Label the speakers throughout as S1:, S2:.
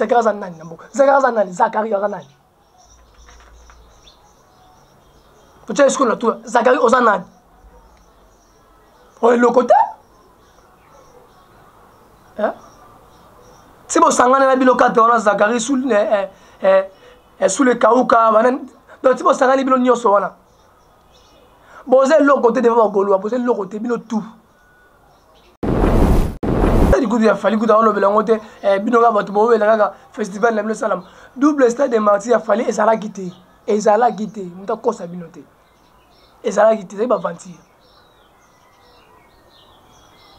S1: Zakari aza nani na mboka? Zakari aza nani? Zakari aza nani? Pocha est-ce qu'on a tout? Zakari aza nani? On est le côté? Hein? Si vous sangane na biloka te on a Zakari sous le kauka donc si vous sangane bilo nyoso wana. Bosé le côté de votre golo, bosé le côté bilo tout. Du coup il a fallu que dans le belangote binoga bato bowe la festival na salam double stade de martyr il a fallu ezala quitter muta kosa binote ezala quitter c'est pas mentir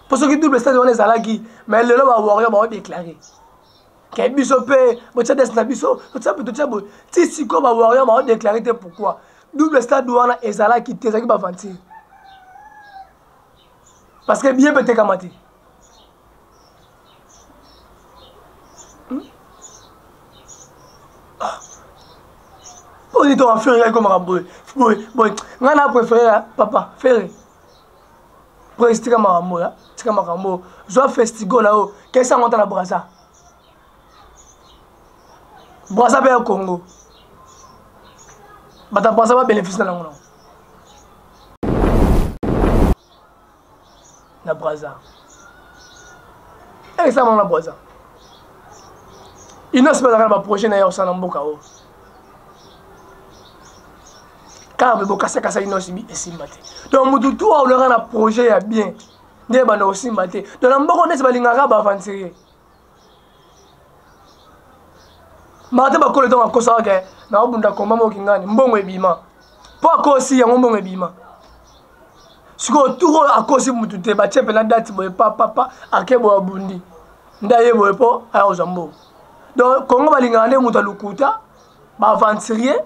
S1: parce que double stade on ezala qui mais le ba warrior ba déclarer que biso pe bocha des na biso to bo ti siko ba warrior ba déclarer pourquoi double stade wana ezala quitter ça qui pas mentir parce que bien peut-être kamati. On dit on fait comme un boy. Boy, on a préféré papa, faire. Pour rester comme un mot là, c'est comme un mot. Je festival là-haut. Qu'est-ce que ça monte à la Brazza? Brazza au Congo. Bata Brazza va bénéficier de la langue. La Brazza. Et ça monte la Brazza. Il n'a pas de projet d'ailleurs ça dans Boka. Car le boka kasa ino simbate donc mutu tout on leur a un projet ya bien ne bana aussi mbate donc na mboko nesi balingaka ba avancer mate ba koleto ba kosa ke na obunda komba mo kingani mbongo ebima po akosi ya mbongo ebima siko tout akosi mutu te ba chepe na date boye papa akebo abundi ndaye boye po ayo zambo donc kongo balingaka ne mutu alukuta ba avancer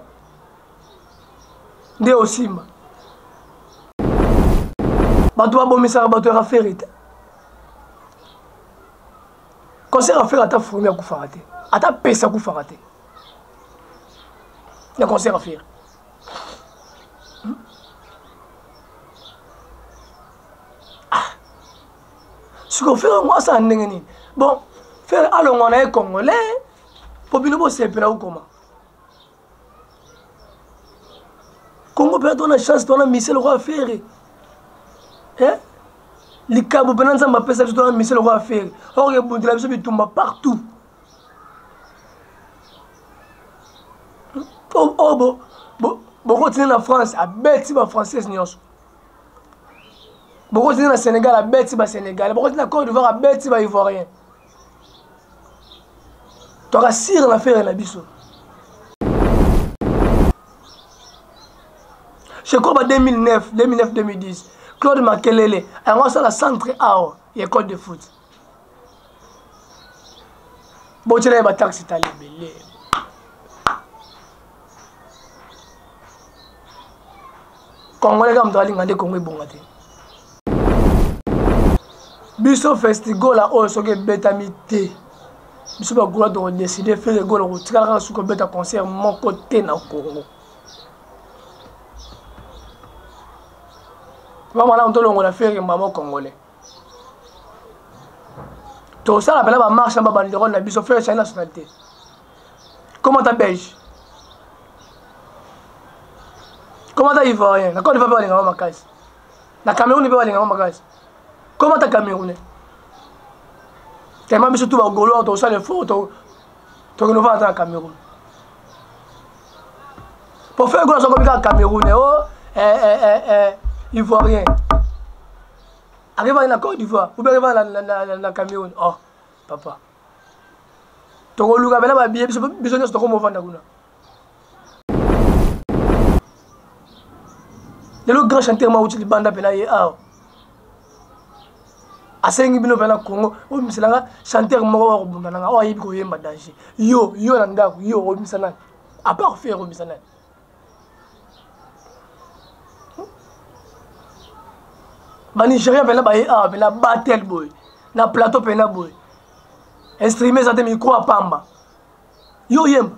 S1: nde osimba bato babomisaka bato ya fere te concert affaire ata fourmi akufaka te ata pesa akufaka te na concert affaire siko fere ngo asa ndenge nini bon fere alongwa na ye congolais po bino bosepela ukoma Congo peut on a chance de misser le roi faire. Hein? Les cabos pendant ça m'a pensé que misser le roi faire. Or il y a des tombe partout. Continuer en France à bête ba française nyonso. Continuer au Sénégal à bête ba sénégalais. Continuer en Côte d'Ivoire à bête ba ivoirien. Tu as sire l'affaire na biso. Je crois en 2009-2010, Claude Makelele a lancé la centre A et école de foot. Bon, tu as taxi talibé. Congolais comme toi, l'ingé Congo bongate. Biso festival là, oh, ce que bétamité. Biso ba gola de décider faire le goal au tirage sur que bêta concert mon côté na Congo. Maman là on a fait maman congolais. Tout ça la marche en bas banderole na biso faire sa nationalité. Comment ta belge? Comment ta ivoirien? Na Côte d'Ivoire pas linga makasi. Na Cameroun pas linga makasi. Comment ta Camerounais? Tellement biso tout ba golo to ça les photos. To que nous va en Cameroun. Pour faire golo ça comme ça Camerounais oh ivoirien. Arrive à la Côte d'Ivoire, ou bien arrive à la Cameroun. Oh, papa. Tu as lu la billet, tu as besoin de ce qu'on le grand chanteur m'a utilisé banda pena ye ah. Asengi bino pena Congo, o misalanga chanteur moko wa kubunda nanga o yibi ko yemba danger. Yo nanda yo o misana. À part faire o misana. Ba Nigeria pena ba ye ah, pena battle boy. Na plateau pena boy. Instrument ça te micro à pamba. Yo yemba.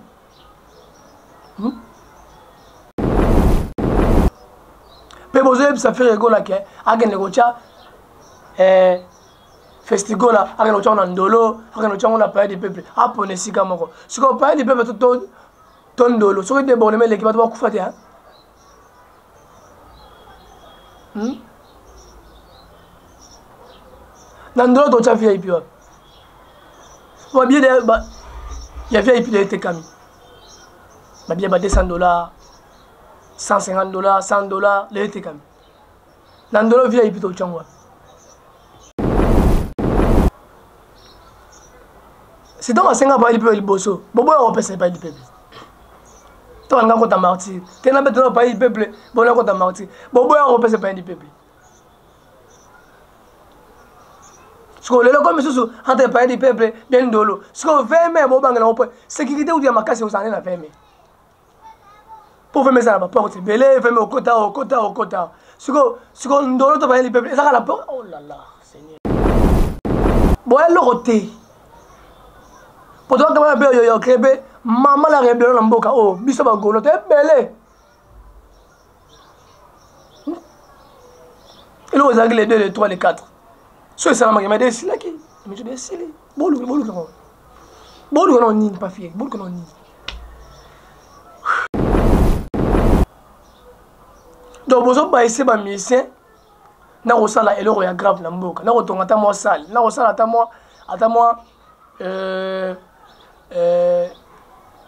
S1: Mais vous avez ça fait rigoler que à gagner gocha festigola akena ochanga ndolo akena ochanga la paye du peuple apone sika moko siko paye du peuple to ndolo soko de bonne meleki bato bakufa te hein na ndolo to cha VIP wa ba bien de ba ya VIP de tekami ba bien ba $200 $150 $100 le tekami na ndolo VIP to changwa c'est donc à 5 ans par le peuple bosso bobo on peut pas le peuple toi on a compte martyr tu n'as pas pas le peuple bon on compte martyr bobo on peut pas le peuple ce que le comme sous entre pas le peuple bien dolo ce que 20 mai bobo ngana on peut sécurité ou dia makasi on s'en est na 20 mai pour faire ça la porte belé faire au quota ce que ndolo to pas le peuple ça la porte oh là là seigneur bon elle le roté pour toi comment be yo krebe maman la rebellion na mboka oh biso ba golo te belé et le ozaki les 2 les 3 les 4 so ça la ma des sila ki mais je des sila bolu non ni pas fier bolu non ni donc bozo ba essayer ba musicien na ko sala eloko ya grave na mboka na ko tonga ta mo sala na ko sala ta moi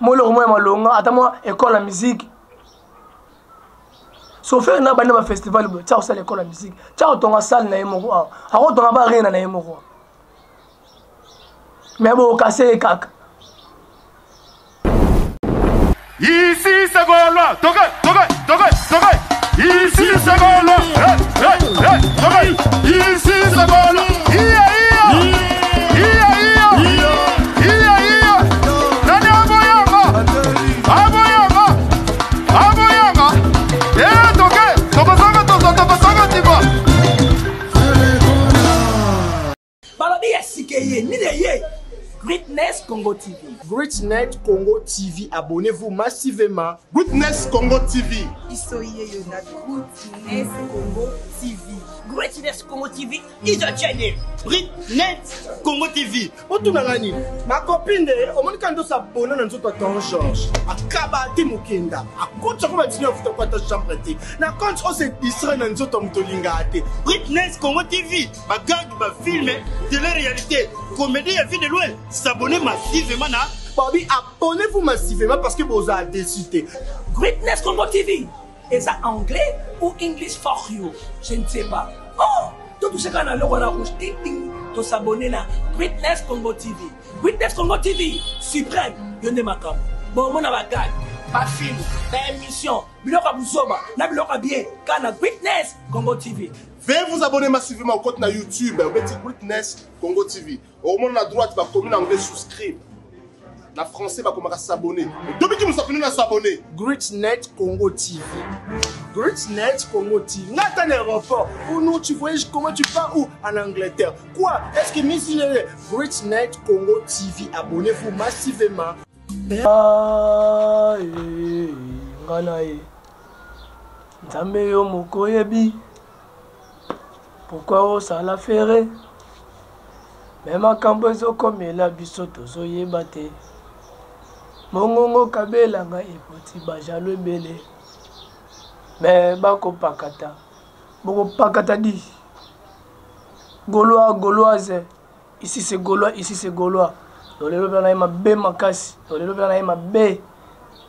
S1: molo moi malonga ata moi école la musique so faire na bana ba festival bo tsa osala école la musique tsa tonga salle na yemo a ko tonga ba rena na yemo ko mais bo casser kaka
S2: ici c'est Gaulois toke ici c'est Gaulois ici c'est Gaulois
S3: Greatness Congo TV.
S4: Greatness Congo TV, abonnez-vous massivement.
S2: Greatness Congo TV.
S3: Isoye Yona Greatness Congo TV. Greatness Congo TV is a channel.
S2: Greatness Congo TV.
S4: Otunangani, ma copine au moins quand on s'abonne dans notre temps Georges. Akaba te mukenda. Akutsa ko batini ofuta kwa ta chambre te. Na quand on se distrait dans notre mtolinga te.
S2: Greatness Congo TV. Ba gag ba film de la réalité. Comédie à vie de loin. S'abonner massivement na.
S4: Bobby, abonnez-vous massivement parce que vous avez décidé.
S3: Greatness Congo TV. Est-ce anglais ou English for you? Je ne sais pas. Oh, tout ce qu'on a là, on a rouge, ting ting, de s'abonner là. Greatness Congo TV. Greatness Congo TV. Suprême. Yone makam. Bon, mon avagad. Pas film. Pas émission. Biloka Bousoba. Na biloka bien. Kana Greatness Congo TV.
S2: Veuillez vous abonner massivement au compte na YouTube. Vous mettez Greatness Congo TV. Au moment la droite, va commun anglais souscrire. La français va commencer à s'abonner. Depuis que nous sommes venus à s'abonner.
S4: Greatness Congo TV. Greatness Congo TV. Nathan aéroport. Ou nous, tu voyages comment tu pars où? En Angleterre. Quoi? Est-ce que Miss Greatness Congo TV. Abonnez-vous massivement.
S1: Nganae. Nzambe yo moko yebi. Pourquoi on ça l'a ferré? Même à Cambozo comme il a biso tozo yebate. Mongongo kabela nga epoti bajalo bele. Mais bako pakata. Boko pakata di. Gaulois, Gauloise. Ici c'est Gaulois, ici c'est Gaulois. Dans les lobes, on a ma bé makasi. Dans les lobes, on a ma bé.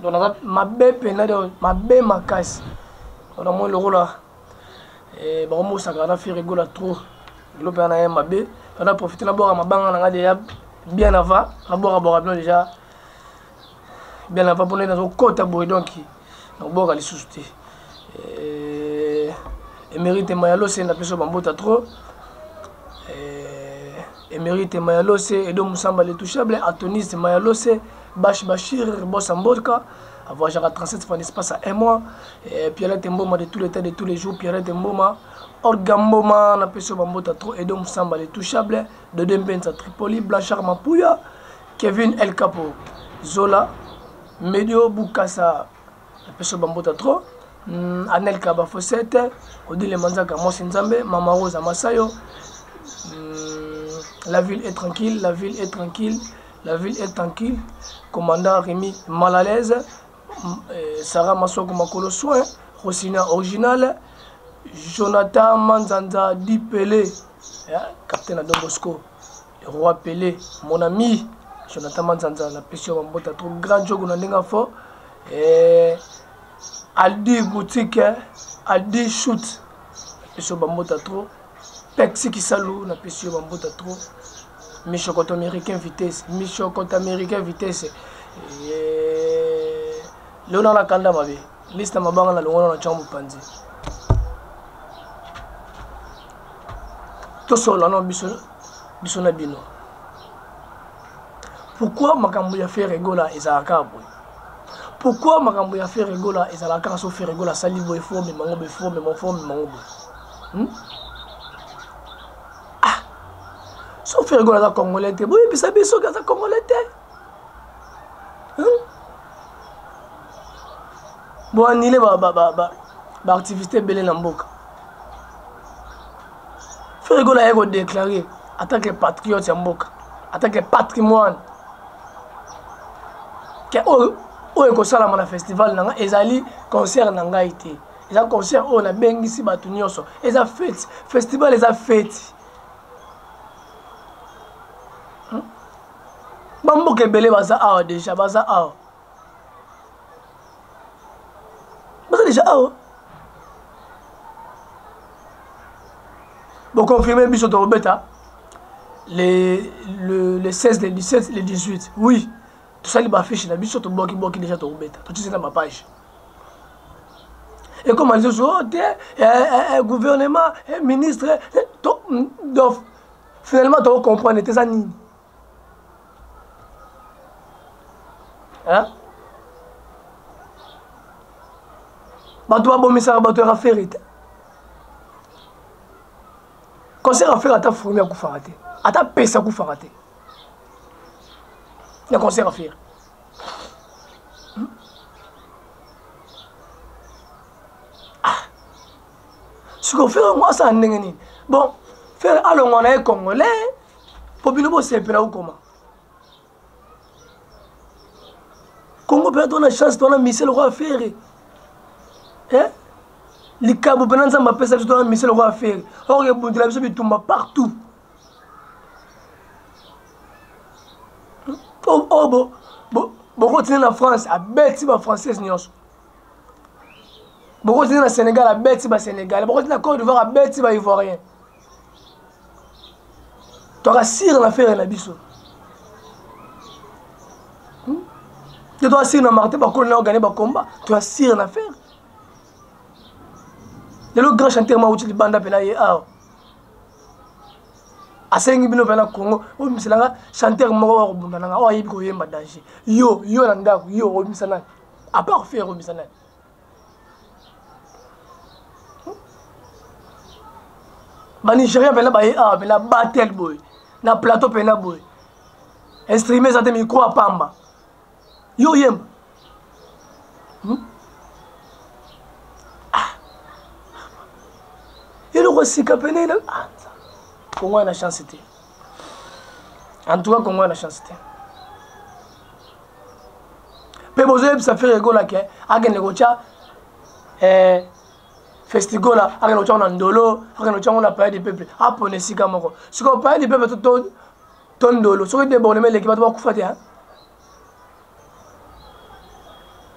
S1: Dans ma bé pena, ma bé makasi. On a moins le rôle là. Et bon, ça va faire rigoler trop. Le lobes, on a ma bé. On a profité d'abord à ma banque, on a déjà bien avant. D'abord à déjà. Bien avant pour nous dans un côté à boire donc. Donc, bon, on va les soutenir. Et mérite Mayalo, c'est une personne bambota trop. Émérite Mayalose, Edo Moussamba les touchables, Atonis Mayalose, Bachir, Bossamboka, avoir genre 37 fois d'espace à un mois, Pierre Mboma de tous les temps, de tous les jours, Pierre Mboma, Orgamboma, na peso bambota trop, Edo Moussamba les touchables, de Dembenza Tripoli, Blanchard Mapouya, Kevin El Capo, Zola, Medio Bukasa, na peso bambota trop, Anel Kaba Fossette, Odile Manzaka Mosinzambe, Mama Rosa Masayo, La ville est tranquille, la ville est tranquille, la ville est tranquille. Commandant Rémi mal à l'aise. Sarah Massoko Makolo Soin. Rosina original. Jonathan Manzanza Di Pelé. Capitaine Adon Bosco. Le roi Pelé. Mon ami. Jonathan Manzanza. La pression Mambota. Trop grand joke on a dit fort. Aldi boutique. Aldi shoot. La pression Mambota trop. Pexi Kisalou. La pression Mambota trop. Micho contre américain vitesse. Micho contre américain vitesse. Léonard Nakanda Mabe. Liste Mabanga la Léonard na Chambu Panzi. Tout ça là bisona bino. Pourquoi makambo ya faire rigola ezalaka boy? Pourquoi makambo ya faire rigola ezalaka so faire rigola sali boy fo mais mango be fo mais mon fo mais mango boy. So faire rigola za congolais te. Oui, bisa biso ka za congolais te. Bon annulé ba activité belé na mboka. Faire rigola ego déclarer en tant que patriote ya mboka, en tant que patrimoine. Que o ko sala na festival nanga ezali concert nanga ité. Eza concert o na bengisi batu nyonso. Eza fête, festival eza fête. Bamboke belé baza awa déjà baza awa. Baza déjà awa. Bon confirmer biso to beta le 16, le 17, le 18. Oui. Tout ça, il va afficher la biso to bloquer déjà to beta. Tout ça dans ma page. Et comme on dit gouvernement, ministre, donc finalement tu comprends tes amis. Hein? Bah toi bon message bah tu as fait. Conseil à faire à ta fourmi à Koufarate. À ta pèse à Koufarate. Il y a conseil à faire. Ce qu'on fait, moi, ça en est. Bon, faire alors on est congolais. Pour bien le c'est là ou comment? Congo peut être une chance, on a mis le roi à faire. Hein? Les câbles, pendant ça, ma pèse, on a mis le roi à faire. Or, il y a beaucoup de la vie tombe partout. Oh, bon, continuer en France, à bête, si ma française n'y a. Bon, continuer au Sénégal, à bête, si ma Sénégal. Bon, continuer en Côte d'Ivoire, à bête, si ma Ivoirien. Tu auras sire l'affaire et la biso. Tu dois sire dans Martin, par contre, on a gagné le combat. Tu as sire l'affaire. Le grand chanteur m'a dit banda pena ye ah. Asengi bino pena Congo, o miselanga chanteur moko wa kubunda nanga o yibi ko yemba danger. Yo nanda yo o misana. À part faire o misana. Ba Nigeria pena ba ye ah pena battle boy. Na plateau pena boy. Instrument ça te micro à pamba. Yo yemba. Et le roi Sikapene, Congo a la chance. En tout cas, Congo a la chance. Mais vous avez ça fait rigoler que avec les gocha festival là, avec les gens en dolo, avec les gens on a parlé du peuple. Après on sika moko. Ce qu'on parle du peuple tout ton dolo. Ce que des bonnes mais l'équipe va beaucoup faire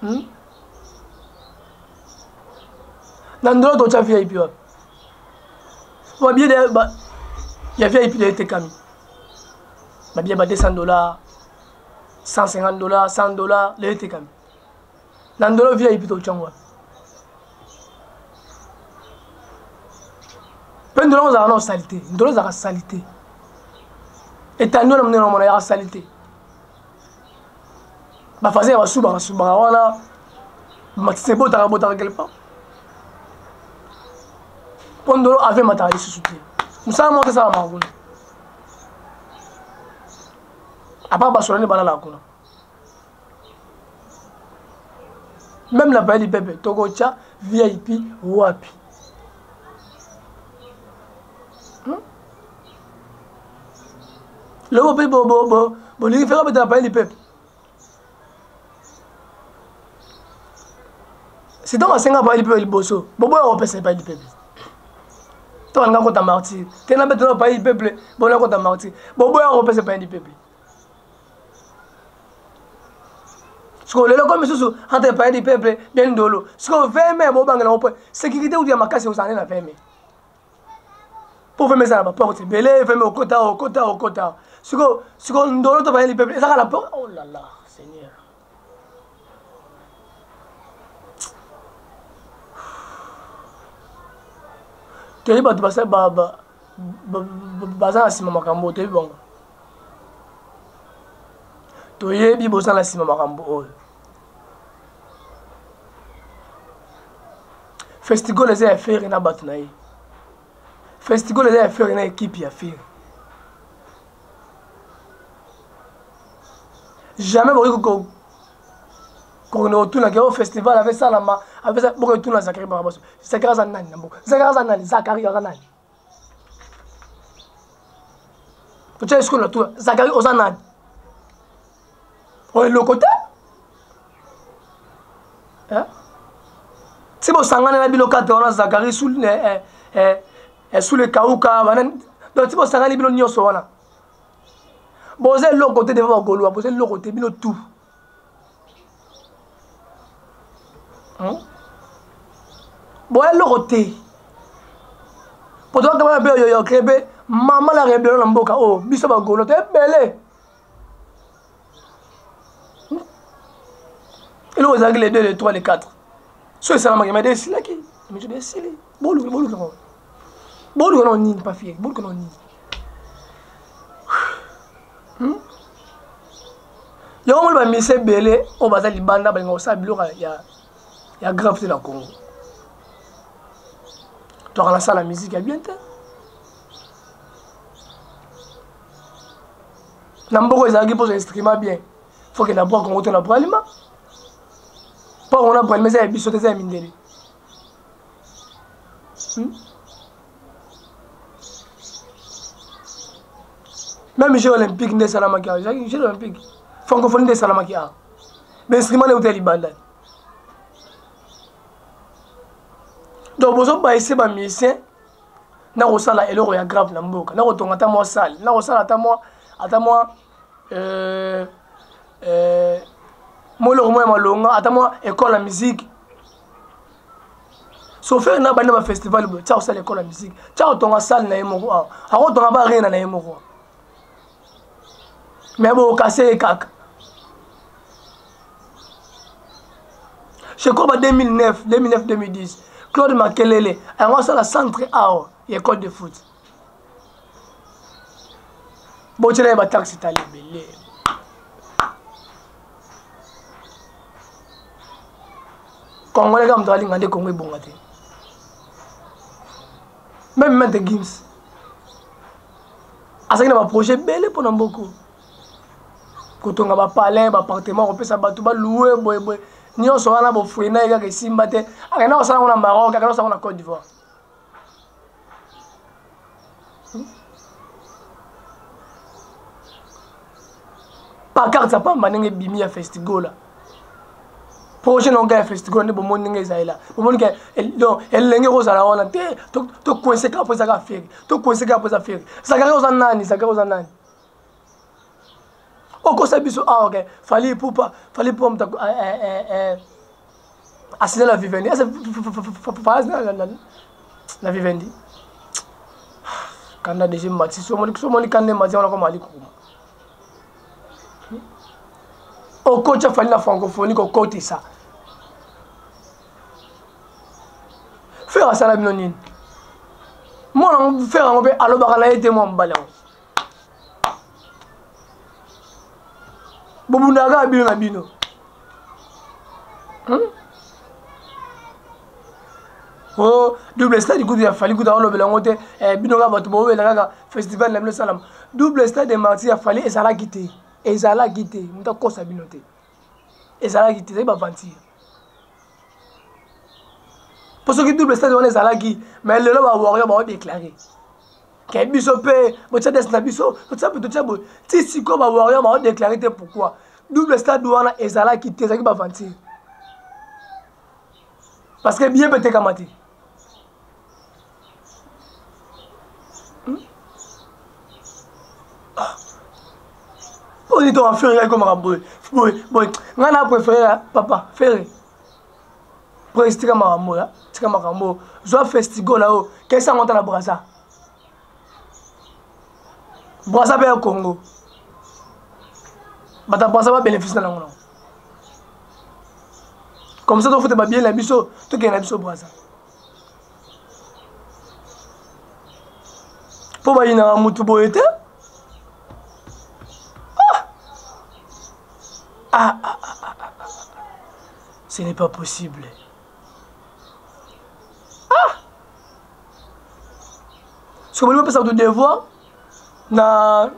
S1: hein. Dans dolo tu as vu puis il y a VIP de Tekami. Il y a $200, $150, $100, le Tekami. Dans le VIP de Tchangwa. Plein de gens ont salité. Nous avons salité. Et tant nous avons salité. Ma façon va souba, c'est beau, t'as beau, quelque part. Pondolo avait matériel sous pied. Nous savons monter ça à Maroun. À part Barcelone, même la paille du bébé, Togocha, VIP, Wapi. Le peuple, il fait un pays du peuple. C'est dans un 5 ans, il peut le bosso. Bobo, on peut pas du peuple. Toi, on a compte à martyr. Tu n'as pas de pays du peuple. Bon, on a compte à martyr. Bobo, on peut pas du peuple. Ce qu'on a comme ça, entre pays du peuple, bien de l'eau. Ce qu'on fait, mais bon, on peut. Sécurité ou bien ma casse, on s'en est à faire. Pour faire ça, la porte, belé, faire au quota. Ce qu'on donne au pays du peuple, ça la porte. Oh là là, Seigneur. Tu es passé baza na sima makambo te bongo. To yebi bosa na sima makambo oyo. Festival les a faire na batu na ye. Festival les a faire na équipe ya faire. Jamais beaucoup qu'on retourne au festival avec ça là avec ça beaucoup retourne à Zakari Barabasso. Zakari Zanani nambo. Zakari Zanani. Tu sais ce qu'on a tout Zakari Ozanani. On est le côté. Hein? Si vous sangane na bilokate on a Zakari sous le kauka donc si vous sangane bilo nyoso wana. Bosé le côté de votre golo, bosé le côté bilo tout. Bon, elle le côté. Pour toi, tu vas bien yo crébé, maman la rébellion dans mboka. Oh, biso ba golo, tu es belé. Et là, vous avez les 2, les 3, les 4. Soit ça m'a dit, c'est là qui. Mais je dis, c'est là. Bolu non ni pas fier. Bolu non ni. Yo mo ba mise belé, o ba za libanda ba ngosa biloko ya grave dans le Congo. Tu as lancé la musique à bien te. N'importe quoi qui pose un instrument bien. Faut que d'abord qu'on retourne à Bralima. Pas on a Bralima, c'est un bisou des amis. Même Jeux olympiques de Salamaki, Jeux olympiques. Francophonie de Salamaki. Mais l'instrument est au Taliban. Donc, vous avez essayé de musicien, vous avez essayé de faire grave dans le monde. Vous avez essayé de salle. Vous avez essayé de faire école de musique. Sauf que vous avez un festival, vous avez fait l'école de musique. Vous avez fait une salle, vous avez fait rien. Mais vous avez cassé les cacs. Je crois que 2009-2010. Claude Makelele, on a la centre A, l'école de foot. Bon, tu as un taxi talibé. Quand on est comme Daling, on est comme bon. Même Mente Gims. À ce qu'il y a un projet bel pour beaucoup. Quand on a un palais, un appartement, on peut s'abattre, louer, ni on sera là pour fouiller, il y a des simbate. Alors, on sera au Maroc, on sera en Côte d'Ivoire. Par carte, ça pas manger bimi à festival. Prochain on gagne festival, ne bon monde n'est là. Bon monde donc elle l'engage aux ala on a to coincé après ça va faire. To coincé après ça faire. Ça gagne aux anani, ça gagne aux anani. O ko sabi so ah ok fallait pour assigner la vivendi la vivendi quand on a déjà mati so moni quand on mati on a comme ali kuma o ko cha fallait la francophonie ko côté ça faire ça la binonine moi on faire on peut allo bakala été mon ballon Bobunaga bien bino. Oh, double stade du coup il a fallu que dans le belangote binoga batubo la festival la salam. Double stade de Marty a fallu ezala quitter. Ezala quitter. Muta kosa binote. Ezala quitter, c'est pas mentir. Pour ceux qui double stade on ezala qui mais le là va voir va déclarer. Ke biso pe, botia des na biso, botia pe totia bo. Ti siko ba warrior ba déclarer pourquoi. Double stade wana ezala ki te ezaki ba vantir. Parce que bien peut-être kamati. On dit on fait comme un boy. Boy, on a préféré papa, faire. Pour rester comme un mot là, c'est comme un mot. Joie festival là-haut, qu'est-ce que ça monte à la Brazza? Brazza bien au Congo. Mais t'as Brazza pas bénéfice dans l'angle. Comme ça, tu fais bien la biseau, tu gagnes la biseau Brazza. Pour moi, il y a un moutou boyete. Ce n'est pas possible. Ce que je veux dire, devoir, na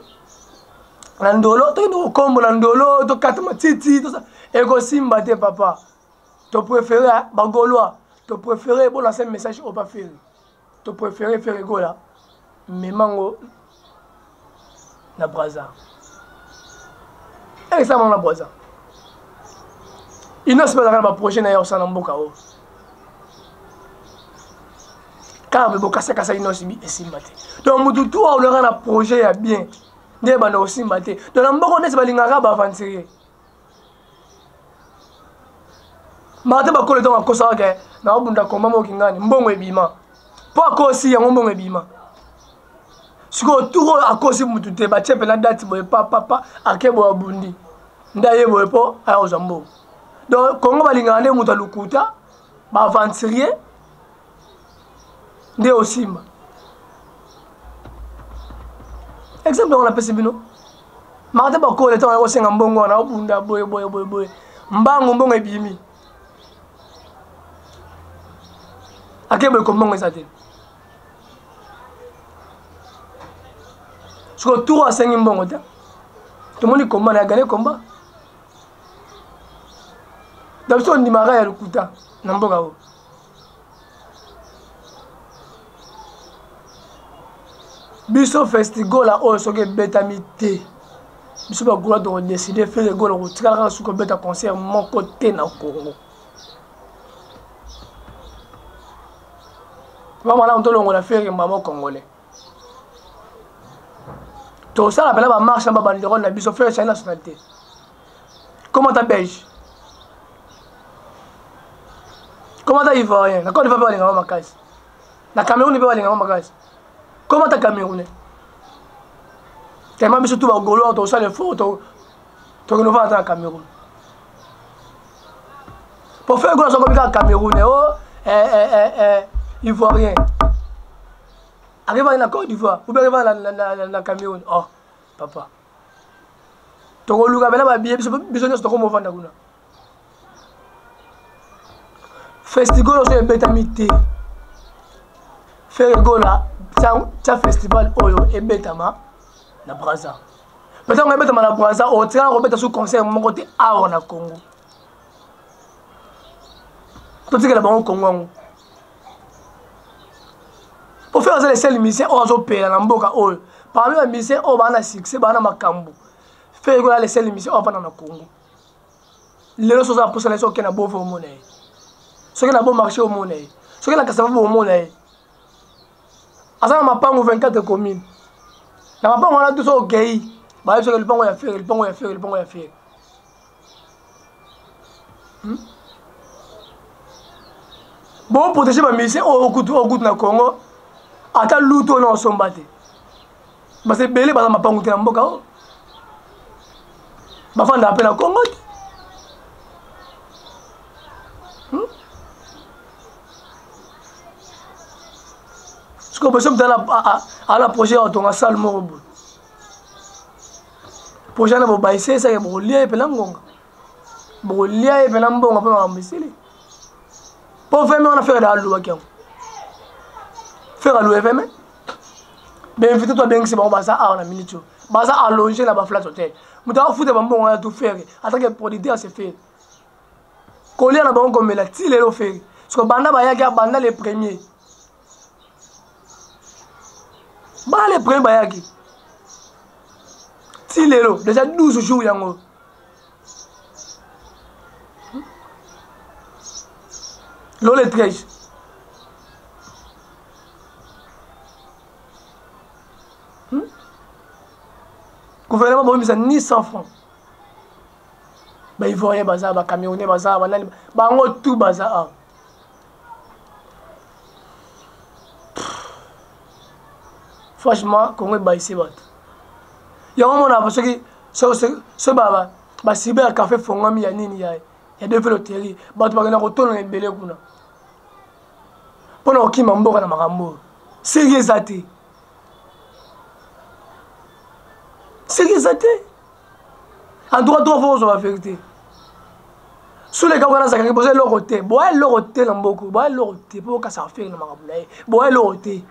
S1: ndolo, tu es comme ndolo, tu es matiti, tout ça. Et aussi, mbate papa. Tu préfères, bagolois, tu préfères, bon, lancer un message au pas faire. Tu préfères faire gola, mais mango, na braza. Et ça, na braza. Il ne se passe pas dans le projet d'ailleurs sans l'emboka. Car le boka c'est une aussi simbaté. Donc tout tout on leur a un projet bien. Des bana aussi simbaté. Donc l'emboka on est pas l'ingara ba avancer. Mate ba ko le donc ko sa ke na obunda ko mama okingani mbongo ebima. Po ko si ya mbongo ebima. Siko tout akosi mutu te ba chepe na date boy papa akebo abundi. Ndaye boy po ayo zambo. Donc, Congo va l'ingane mouta lukuta, va avancer, de Osimba. Exemple, on a passé bino. Martin Bako, le temps où on a un bon, on a un bunda, boy. Mbango bon et bimi. À quel point comment ça t'est? Je crois que tout a 5 bon. Tout le monde comment a gagné combat. D'abord, on dit Mara ya lukuta, namboka o. Biso festival là, on soke betamité. Biso ba gola de décider faire le goal au tiraka sous beta concert mon côté na Congo. Maman là on tolo on a fait maman congolais. Tout ça la ba marche ba banderole na biso faire sa nationalité. Comment ta belge? Comment t'as ivoirien? La Côte d'Ivoire va aller en Macas. La Cameroun va aller en Macas. Comment t'as Camerounais? Tellement surtout au Gaulois, tu as les photos, tu renouves à la Cameroun. Pour faire un gros comme ça, Camerounais, ivoirien. Arrive à la Côte d'Ivoire, ou bien arrive à la Cameroun. Oh, papa. Tu renouves à la billet, besoin de ce qu'on m'a fait. Festival aussi est bétamité. Faire gola, ça festival oyo est bétama na Brazza. Peut-être on est bétama na Brazza, on tient on béta sous concert mon côté à on a Congo. Tout ce que la banque Congo. Pour faire les seuls musiciens on a payé na mboka oyo. Parmi les musiciens on va na succès, ba na makambo. Faire gola les seuls musiciens on va na Congo. Les autres choses pour ça les gens qui na beau au monnaie. Ce qui a bon marché au monde, ce qui a cassé au monde. Asa ma pango 24 communes. Na ma pango on a tout ça au pays. Ba yo le pango ya faire, le pango ya faire, le pango ya faire. Bon protéger ma mission au goût na Congo. Ata luto na sombate. Ba c'est belé ba ma pango te na mboka o. Ba fanda appel na Congo. Parce que vous avez un projet à la salle. Le projet est baissé, c'est que vous liez et vous liez et vous pour faire on a fait la loi. Faire la loi, bien invité-toi bien que c'est bon, ça a une minute. Ça a logé là-bas, flat hôtel. Vous avez foutu on a tout fait. Attends que le producteur s'est fait. Coller la banque comme la tille est fait. Parce que Banda Baya Banda les premiers. Bah les premiers bayaki. Si lelo déjà 12 jours yango. L'eau les 13. Gouvernement bon ça ni 100 francs. Bah il faut rien bazar, bah camionneur bazar, bah on tout bazar. Franchement, Congo est ici. Il y a un moment où ce baba, si bien café fongami ya nini ya. Il y a deux vélotéries. Bah tu vas gagner autant de belé kuna. Pendant qu'il m'a mboka na makambo. Sérieux athée. Sérieux athée. En droit faut la vérité. Sous les gars on a ça qui poser leur côté. Bois leur côté na mboko. Bois leur côté pour que ça faire na makambo. Bois leur côté.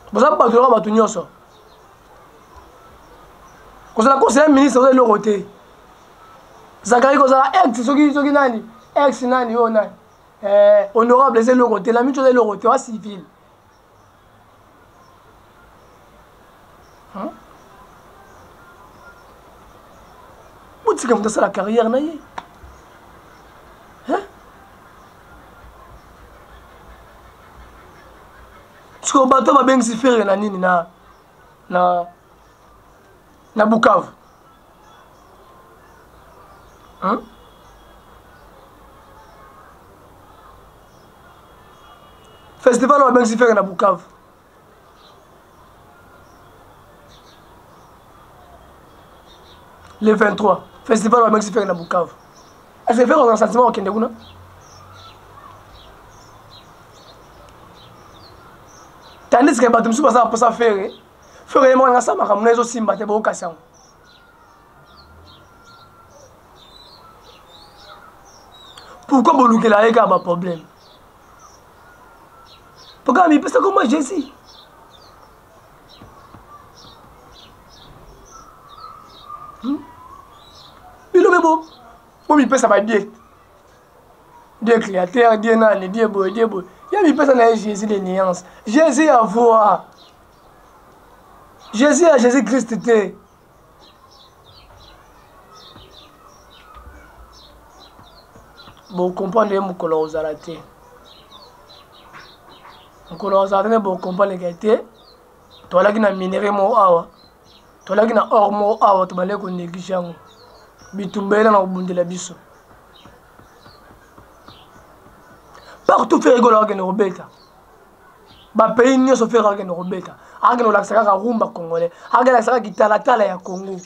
S1: Vous avez pas de droit à tout ça. Quand on a conseillé ministre, vous avez le côté. Zachary, quand on a ex, ce qui nani, ex nani, oh nani, honorable, c'est le côté. La mise c'est le côté, c'est civil. Vous dites comme ça la carrière, naïe. Parce que le bateau va bien se faire na Bukavu. Festival va bien se faire na Bukavu. Le 23. Festival va bien se faire na Bukavu. Est-ce que vous avez un sentiment au Kenya? Tandis que bateau pas ça pour ça faire moi ça m'a ramené aussi mbaté ba occasion. Pourquoi boluke la eka ba problème? Pourquoi mi pesa comme Jésus? Il le bon. Moi mi pesa ba Dieu. Dieu créateur, Dieu nani, Dieu boy. Il y a des personnes qui Jésus des nuances. Jésus à voir. Jésus à Jésus-Christ. Bon, comprendre les mots que l'on a raté. Donc, l'on a raté, bon, comprendre les qualités. Toi, là, qui n'a minéré mon awa. Toi, là, qui n'a or mon awa, tu vas aller qu'on néglige. Bitumbele na ubunde la biso. Partout faire rigoler avec nos bêta. Ba pays n'y se faire avec nos bêta. Avec nos laksaka rumba congolais. Avec laksaka guitare ya Congo.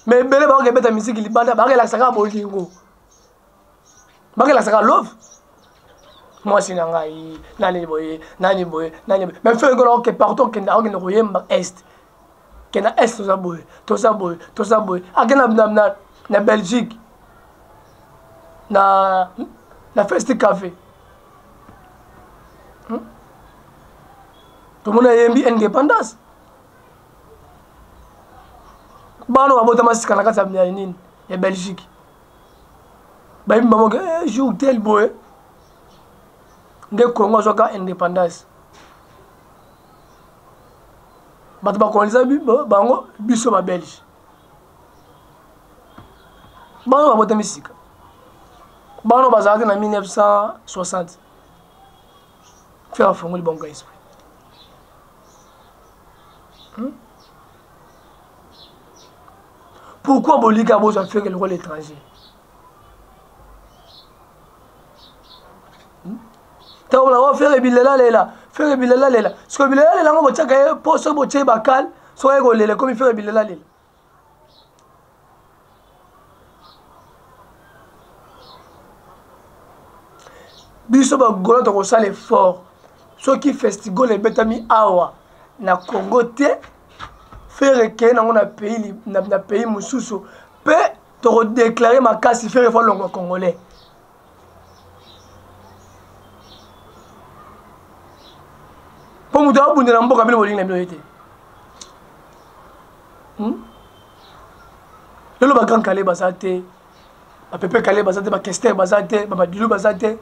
S1: Mais belé ba avec bêta musique libanda ba avec laksaka bolingo. Ba avec laksaka love. Moi c'est nangai nani boye. Mais faire rigoler avec partout que avec nos yemba est. Que na est tout ça boy. Avec na Belgique. La feste café. Tout le monde a une indépendance. Bano a boté masika na kati ya nini ya Belgique. Ba yimba moke jour tel boy. Nde Congo zoka indépendance. Bato ba kolisa bango biso ba Belge. Bano a boté masika. Bano bazalaki na 1960. Faire fond le bon gars esprit. Pourquoi Bolika a besoin de faire le rôle étranger? T'as on faire le bilela lela, faire le bilela lela. Ce que bilela lela on va tchaka pour ce boché bakal, soit égolé comme il fait le bilela lela. Biso ba golo to kosala effort soki festival e betami awa na Congo te faire que na pays na pays mususu pe to déclarer makasi faire effort longo congolais pour muto abunde na mboka bino bolinga bino ete lelo ba grand calé bazate ba pepe calé bazate ba kester bazate ba madilu bazate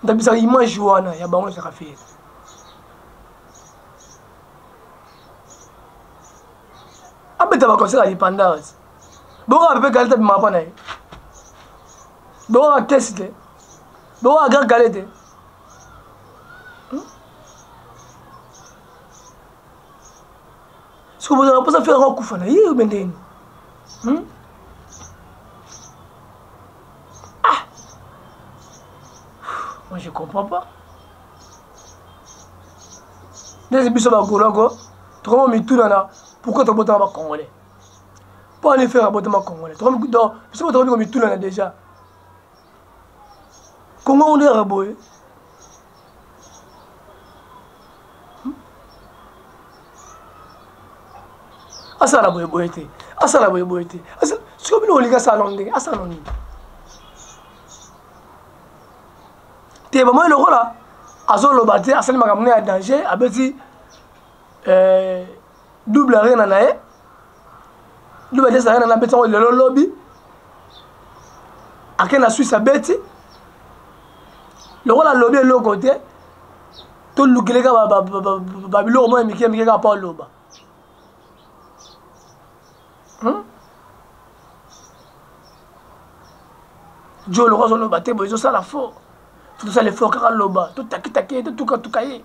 S1: ndabisa image wana ya bango ezaka fier abeta baconcert ya lipandase bokoka pepe galete bimaka mpa na ye bokoka kesi te bokoka gar gale te soki bozala mposa fier yango akufa na ye obe ndeni moi je comprends pas ndezi biso bagoloko tokoma mituna na pourquoi tobotama bacongolais po ani faire abotama congolais biso tokomi mituna na déjà congo ondeyaka boye asala boyeboye te asala boyeboye te soki bino olingi asala ndenge asala nini te bamoi lokola azoloba te asali makambo ya danger abeti double arena na ye double des arena na beti yango lelo lobi ake na Suisse abeti lokola lobi eloko te tolukeleka babiloko moko mike mike kaka mpo oloba jo loko azoloba te boye ezosala fort tozosala effort kaka loba totakitaki ye totukatuka ye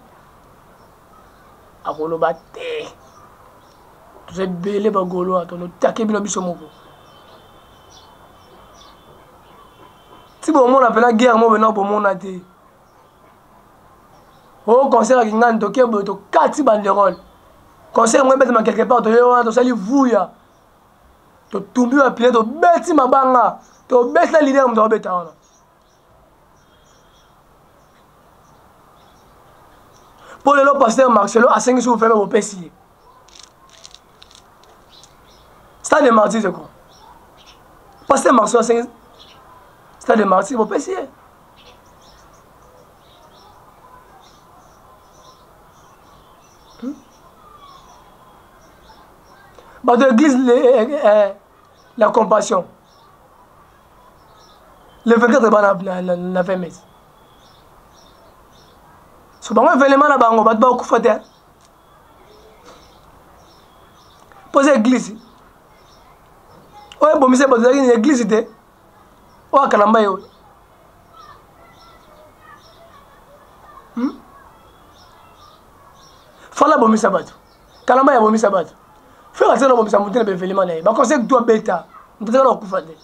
S1: akoloba te toza ebele bagoloa tolotaki bino biso moko ti bomona mpena guerre mo bena bomona te o concert aki ngani toke boye tokati banderole concert ngo ebetama quelque part toye wana tosali vuya totumbi bapine tobeti mabanga tobetela lider moto akobeta wana mpo lelo pasteur marcelo asengisi kofeme bopesi ye stade de martyr c'est quoi pasteur marcelo asengisi stade de martyr bopesi ye bato église la compassion le 24 ba na 20 mètres so bango événement na bango bato bakufa te pose église oyo ebomise bato ezalaki na église te oyo akalamba ye oyo fala abomisa bato kalamba ye abomisa bato frère atikala abomisa motu na baévénement na ye baconseil kutu abeta moto atikala bakufa te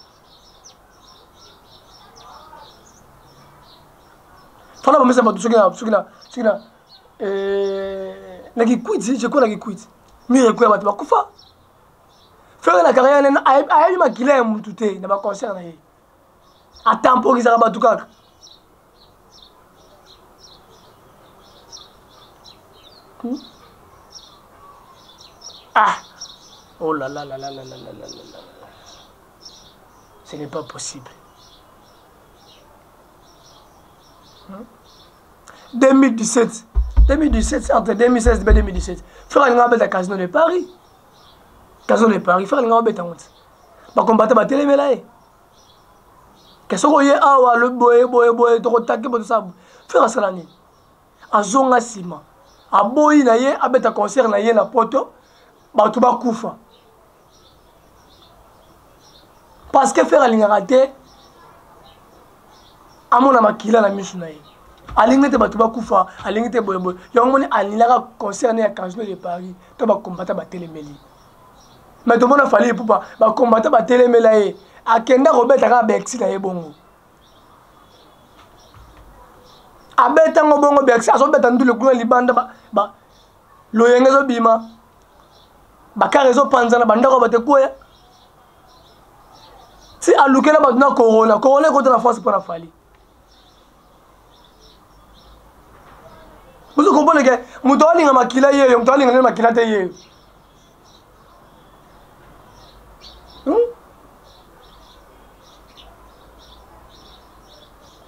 S1: fala bomisa bato soki na kikwiti je crois na kikwiti mire ekoya bato bakufa frère na carrière nene ayebi makila ya mutu te na baconcert na ye atampokisaka bato kaka ah oh là là là là là là là là là ce n'est pas possible 2017 entre 2016 et 2017 frère alinga abeta casino de Paris frère alinga abeta honte bakombata batelemela ye ke soko ye awa lo boye tokotake bato sabu frère asala nini azonga nsima aboyi na ye abeta concert na ye na poto bato bakufa parce que frère alingaka te amona makila na misu na ye alingi te bato bakufa alingi te boyeboye yango moni alingaka concert ya casino de Paris to bakombata batelemeli mais tomona fali epupa bakombata batelemela ye akenda kobeta kaka bexi na ye bongo abetango bongo bexi azobeta ndule kuna libanda loyenge ezobima bakare ezopanzana bandako batekwea si alukela bato na corona ekota na France mpo na fali vous comprenez que moto alinga makila yeyo moto alinga nene makila te yeyo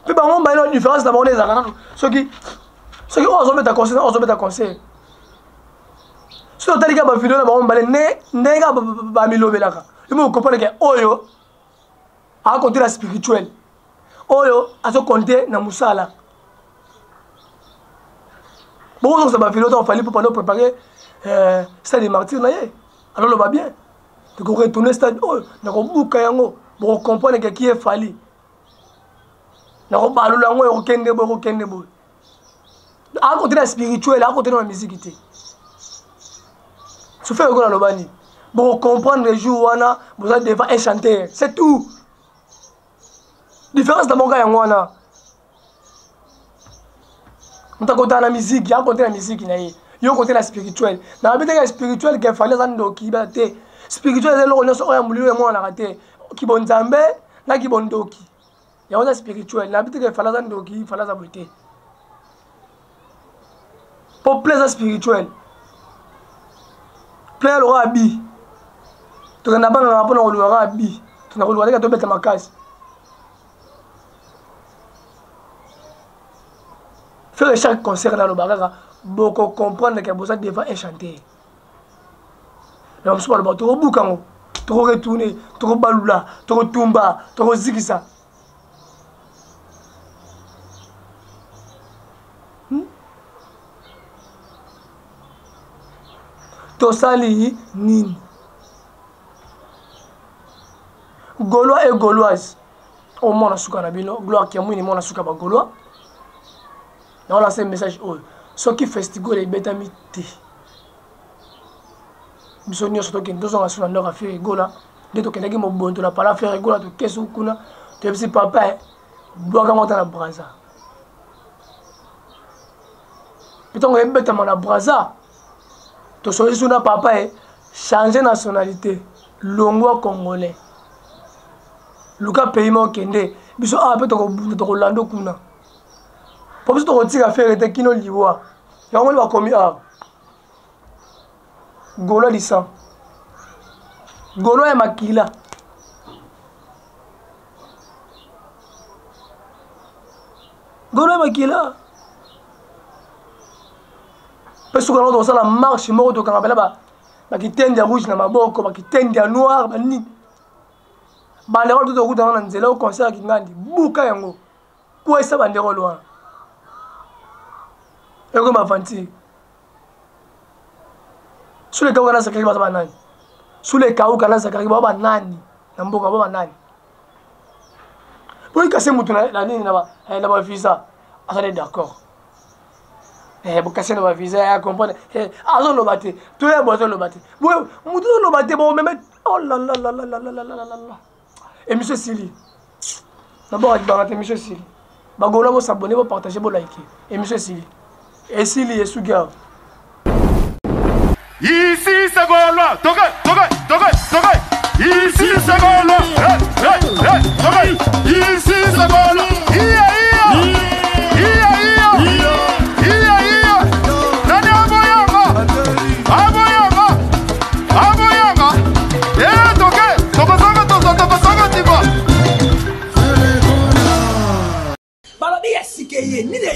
S1: mpe bango mbayina différence na bango ezalaka nano soki oyo azobeta conseil soki otalika bavideo na bango mbale ndenge kaka bamilobelaka imo okomprendre ke oyo akokonte na spirituel oyo azokonte na mosala Bon, donc ça va faire longtemps, il fallait pour préparer stade des martyrs. Alors, on va bien. Donc, on retourne au stade. On a bouclé yango. Bon, comprendre que qui est fallu. On a parlé là, on a kende bo. À côté de la spirituelle, à côté de la musique. Ce fait que la bani. Bon, comprendre les jours où on a besoin de faire un chanteur. C'est tout. Différence de mon gars, on a. On a côté la musique, il y a côté la musique, il y a côté la spirituelle. Dans la vie spirituelle, il fallait s'en qui battait. Spirituel, c'est là où on a moulu et moi on a raté. Qui bon zambé, là qui bon doki. Il y a un spirituel. La vie il fallait s'en doki, il fallait s'en beauté. Pour plaisir spirituel. Plaisir l'aura habillé. Tu n'as pas un rapport dans l'aura habillé. Tu n'as pas le droit de mettre ma case. Faire chaque concert dans le bagage, beaucoup comprendre qu'il y a besoin de faire chanter. Mais on se parle de trop boucan, trop retourné, trop baloula, trop tumba, trop zigza. Tosali nin. Gaulois et Gauloises. Au moins, on a souka nabino. Gloire qui a mouini, on a souka ba Gaulois. On a lancé un message. Ceux qui festival les bétamités. Biso nyonso tokende tozonga suna ndako affaire egola nde tokendaki mobondo na pala affaire egola tokesi kuna toyebisi papa bwaka ngota na braza pitongo ebetama na braza tosolisi suna papa changer nationalité longwa congolais luka pays mokende biso awa mpe tokolanda kuna po biso tokotika affaire ete kino liwa yango moni bakomi awa Gaulois du sang. Gaulois et Makila. Gaulois et Makila. Parce que nous avons la marche, nous avons qui tendent à rouge dans ma boque, qui tendent à noir, qui bandérole tout au bout dans un zélo concert qui m'a dit bouka yango. Quoi ça bandérole loin. Et comme ma fanti. Sous les cas où on a sacré banani. Sous les cas où on a sacré banani. Namboka banani. Pour casser mon la ligne là-bas, elle a visa. Ah, elle est d'accord. Pour casser le visa, elle comprend. Ah, on le battre. Tout est bon, on le battre. Bon, moutou le battre, bon, même. Oh là là là là là là là là là. Et monsieur Sili. D'abord, avec Barate, monsieur Sili. Bagola, vous s'abonner, vous partager, vous liker. Et monsieur Sili. Et Sili est sous garde.
S5: Ici c'est Gaulois, Tokai. Ici c'est Gaulois, Tokai. Ici c'est Gaulois, Nani aboyanga. Tokosanga tiba.
S3: Balobi yasikeye, ni de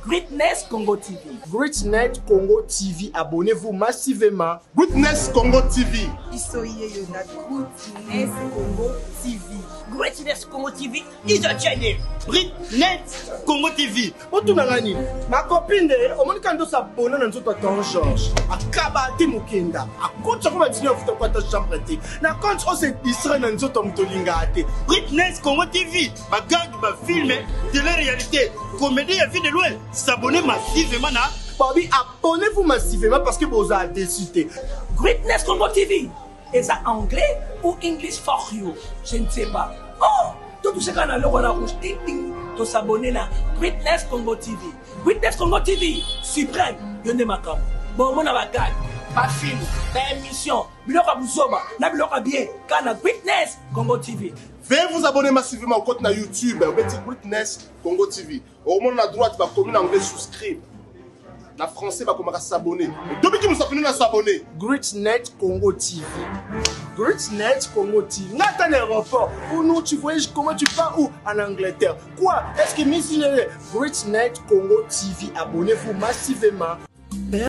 S3: Greatness Congo TV.
S4: Greatness Congo TV, abonnez-vous massivement.
S2: Greatness Congo TV.
S6: Isoye Yona, Greatness Congo TV.
S3: Greatness Congo TV is a channel.
S4: Greatness Congo TV. Otunangani, ma copine, au moins quand on s'abonne, on a un Georges. Akaba Timukenda. A compte comme tu as fait ta chambre. Na compte on s'est distrait dans notre Tomtolingate.
S7: Greatness Congo TV. Ma gang, ma film, de la réalité. Comédie à vie de loin. S'abonner massivement à
S4: Bobby, abonnez-vous massivement parce que vous avez décidé.
S3: Greatness Congo TV. Est-ce anglais ou English for you? Je ne sais pas. Oh, tout ce qu'on a le roi rouge, ting ting, de s'abonner à Greatness Congo TV. Greatness Congo TV, suprême, yonde makam. Bon, mon avagad, pas film, pas émission, biloka buzoba, na biloka bien, kana Greatness Congo TV.
S2: Veuillez vous abonner massivement au compte na YouTube, Greatness Congo TV. Au moins la droite, va communiquer en anglais, souscrire. Na français, va commencer à s'abonner. Depuis que nous sommes venus à s'abonner.
S4: Greatness Congo TV. Greatness Congo TV. Nathan aéroport. Où nous, tu voyages comment tu pars où? En Angleterre. Quoi? Est-ce que Miss Greatness Congo TV, abonnez-vous massivement.